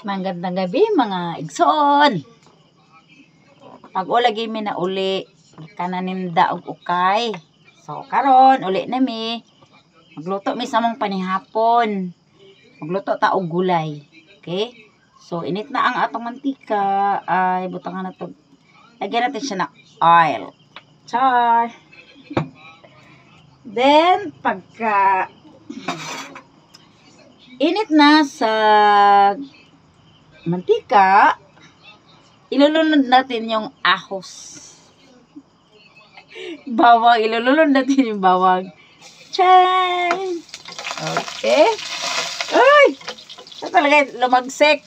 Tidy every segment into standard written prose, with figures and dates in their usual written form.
Magandang gabi mga igsoon. Pag ulagi mi na uli kananinda og ukay. So karon uli na mi. Magluto mi sa mong panihapon. Magluto ta og gulay. Okay? So init na ang atong mantika. Ay butangan na to. Lagyan natin siya ng oil. Char. Then pagka init na sa mantika, ilulunod natin yung ahos. Bawang, ilulunod natin yung bawang. Chan! Okay. Uy! Siya talaga lumagsik.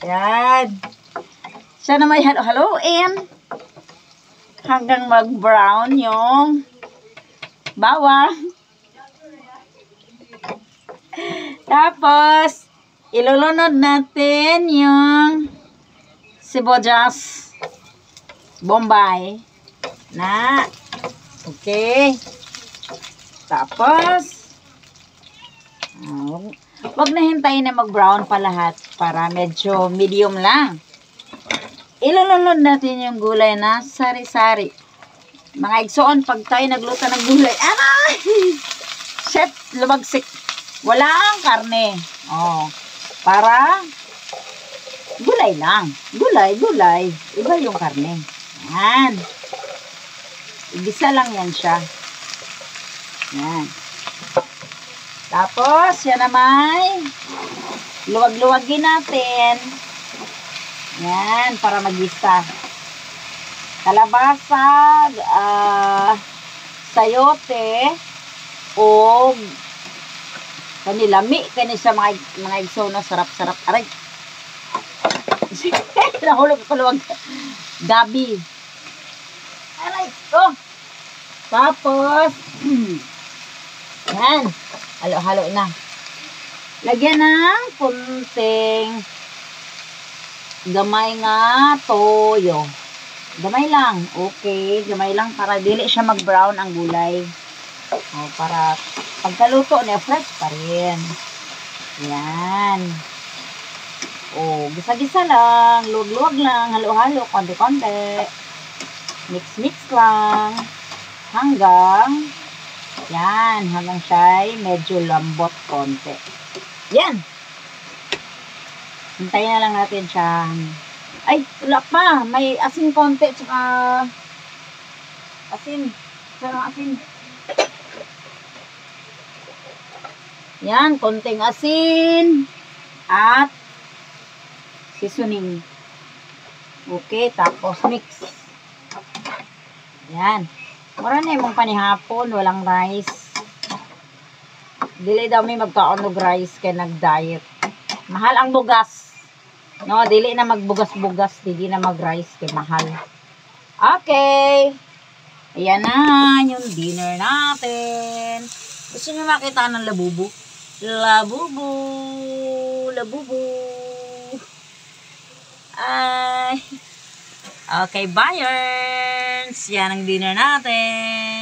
Yan. Siya na may halo-haloin hanggang mag-brown yung bawang. Tapos, ilulunod natin yung sibuyas Bombay na. Okay. Tapos, wag na hintayin na mag-brown pa lahat para medyo medium lang. Ilulunod natin yung gulay na sari-sari. Mga igsoon, pag tayo nagluto ng gulay, Chef, lumagsik. Wala ang karne. Oh, para gulay lang. Gulay. Iba yung karne. Yan. Igisa lang yan siya. Yan. Tapos, yan naman. Luwag-luwagin natin. Yan, para magisa. Kalabasa, sayote, o kanilami, kanisa mga igsoon, sarap-sarap. Aray. Nahulog ko luwag. Gabi. Aray. Oh. Tapos, yan. Halo-halo na. Lagyan ng kunting gamay nga toyo. Gamay lang. Okay. Gamay lang para dili siya mag-brown ang gulay. O, para pagkaluto niya, fresh pa rin. Yan. O, gisa-gisa lang. Luwag-luwag lang. Halo-halo. Konti-konti. Mix-mix lang. Hanggang siya'y medyo lambot konti. Yan. Hintayin na lang natin siya. Ay, wala pa. May asin konti. Tsaka asin. Yan, konting asin at seasoning. Okay, tapos mix. Yan. Mura na yung panihapon, walang rice. Dili daw may magkaon og rice kay nag-diet. Mahal ang bugas. No, dili na magbugas-bugas, dili na mag-rice kay mahal. Okay. Ayan na yung dinner natin. Gusto niyo makita ng labubo? Labubu. Ay. Okay, buyers. Yan ang dinner natin.